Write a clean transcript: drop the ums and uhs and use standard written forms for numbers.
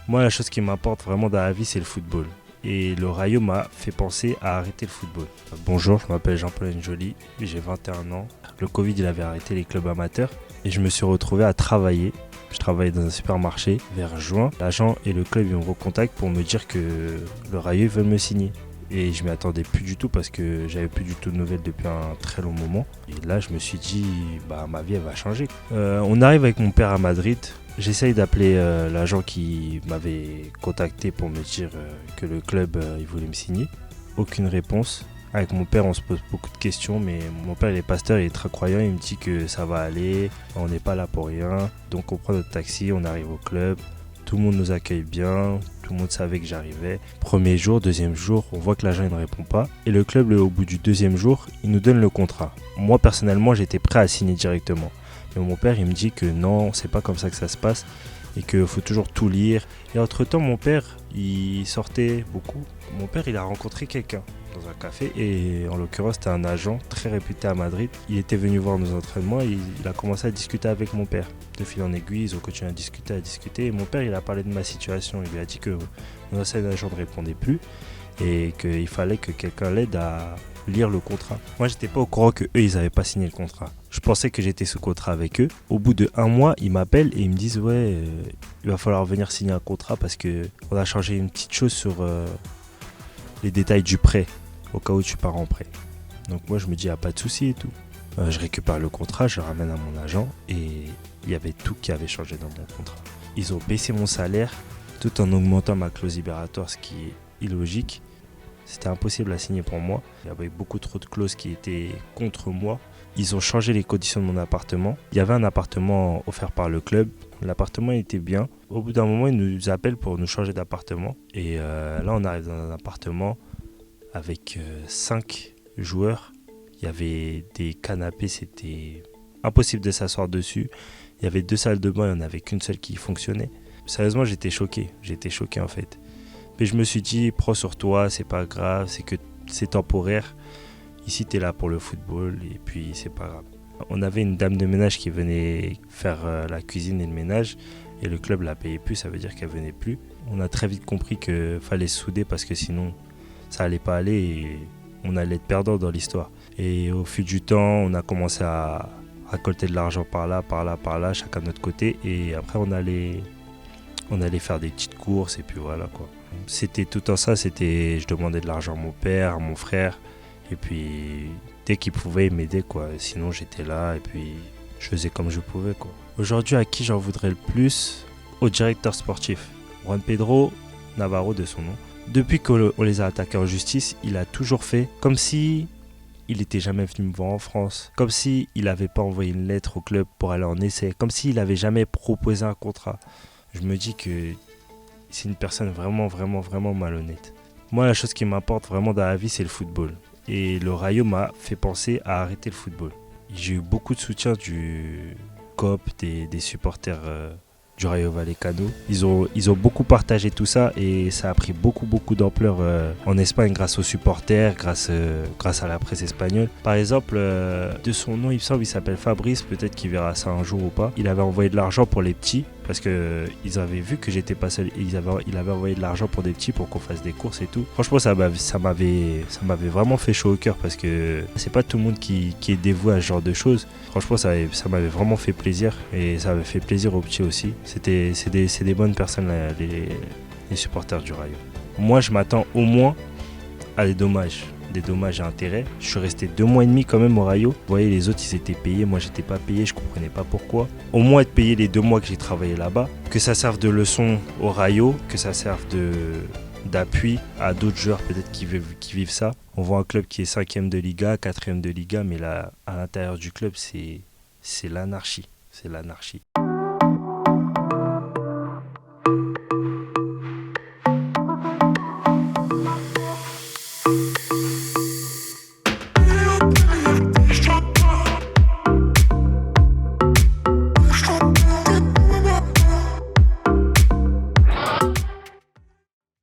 Moi, la chose qui m'importe vraiment dans la vie, c'est le football. Et le Rayo m'a fait penser à arrêter le football. Bonjour, je m'appelle Jean-Paul Njoli, j'ai 21 ans. Le Covid, il avait arrêté les clubs amateurs et je me suis retrouvé à travailler. Je travaillais dans un supermarché vers juin. L'agent et le club ils me recontactent pour me dire que le Rayo veut me signer. Et je m'y attendais plus du tout parce que j'avais plus du tout de nouvelles depuis un très long moment. Et là, je me suis dit, ma vie, elle va changer. On arrive avec mon père à Madrid. J'essaye d'appeler l'agent qui m'avait contacté pour me dire que le club, il voulait me signer. Aucune réponse. Avec mon père, on se pose beaucoup de questions, mais mon père, il est pasteur, il est très croyant. Il me dit que ça va aller, on n'est pas là pour rien. Donc on prend notre taxi, on arrive au club. Tout le monde nous accueille bien, tout le monde savait que j'arrivais. Premier jour, deuxième jour, on voit que l'agent il ne répond pas. Et le club, au bout du deuxième jour, il nous donne le contrat. Moi, personnellement, j'étais prêt à signer directement. Mais mon père, il me dit que non, c'est pas comme ça que ça se passe et qu'il faut toujours tout lire. Et entre-temps, mon père, il sortait beaucoup. Mon père, il a rencontré quelqu'un dans un café et en l'occurrence, c'était un agent très réputé à Madrid. Il était venu voir nos entraînements et il a commencé à discuter avec mon père. De fil en aiguille, ils ont continué à discuter. Et mon père, il a parlé de ma situation. Il lui a dit que mon ancien agent ne répondait plus et qu'il fallait que quelqu'un l'aide à lire le contrat. Moi, j'étais pas au courant que eux, ils n'avaient pas signé le contrat. Je pensais que j'étais sous contrat avec eux. Au bout de 1 mois, ils m'appellent et ils me disent il va falloir venir signer un contrat parce que on a changé une petite chose sur les détails du prêt au cas où tu pars en prêt. Donc moi, je me dis pas de souci et tout. Je récupère le contrat, je le ramène à mon agent et il y avait tout qui avait changé dans mon contrat. Ils ont baissé mon salaire tout en augmentant ma clause libératoire, ce qui est illogique. C'était impossible à signer pour moi. Il y avait beaucoup trop de clauses qui étaient contre moi. Ils ont changé les conditions de mon appartement. Il y avait un appartement offert par le club. L'appartement était bien. Au bout d'un moment, ils nous appellent pour nous changer d'appartement. Et là, on arrive dans un appartement avec 5 joueurs. Il y avait des canapés, c'était impossible de s'asseoir dessus. Il y avait 2 salles de bain, il n'y en avait qu'une seule qui fonctionnait. Sérieusement, j'étais choqué en fait. Mais je me suis dit, prends sur toi, c'est pas grave, c'est temporaire. Ici, t'es là pour le football et puis c'est pas grave. On avait une dame de ménage qui venait faire la cuisine et le ménage et le club la payait plus, ça veut dire qu'elle venait plus. On a très vite compris qu'il fallait se souder parce que sinon, ça allait pas aller et on allait être perdant dans l'histoire. Et au fil du temps, on a commencé à récolter de l'argent par là, chacun de notre côté et après on allait faire des petites courses et puis voilà quoi. C'était tout en ça, je demandais de l'argent à mon père, à mon frère et puis dès qu'il pouvait il m'aidait quoi. Sinon j'étais là et puis je faisais comme je pouvais quoi. Aujourd'hui à qui j'en voudrais le plus? Au directeur sportif, Juan Pedro Navarro de son nom. Depuis qu'on les a attaqués en justice, il a toujours fait comme si il n'était jamais venu me voir en France, comme si il n'avait pas envoyé une lettre au club pour aller en essai, comme s'il n'avait jamais proposé un contrat. Je me dis que c'est une personne vraiment, vraiment, vraiment malhonnête. Moi, la chose qui m'importe vraiment dans la vie, c'est le football. Et le Rayo m'a fait penser à arrêter le football. J'ai eu beaucoup de soutien du COP, des supporters du Rayo Vallecano. Ils ont beaucoup partagé tout ça et ça a pris beaucoup, beaucoup d'ampleur en Espagne grâce aux supporters, grâce à la presse espagnole. Par exemple, de son nom, il me semble, il s'appelle Fabrice, peut-être qu'il verra ça un jour ou pas. Il avait envoyé de l'argent pour les petits parce qu'ils avaient vu que j'étais pas seul. Il avait envoyé de l'argent pour des petits pour qu'on fasse des courses et tout. Franchement, ça m'avait vraiment fait chaud au cœur parce que c'est pas tout le monde qui est dévoué à ce genre de choses. Franchement, ça m'avait vraiment fait plaisir et ça avait fait plaisir aux petits aussi. C'est des bonnes personnes, là, les supporters du Rayo. Moi, je m'attends au moins à des dommages et intérêts. Je suis resté 2 mois et demi quand même au Rayo. Vous voyez, les autres, ils étaient payés. Moi, j'étais pas payé. Je comprenais pas pourquoi. Au moins être payé les 2 mois que j'ai travaillé là-bas. Que ça serve de leçon au Rayo. Que ça serve d'appui à d'autres joueurs peut-être qui vivent ça. On voit un club qui est 5e de Liga, 4e de Liga. Mais là, à l'intérieur du club, c'est l'anarchie. C'est l'anarchie.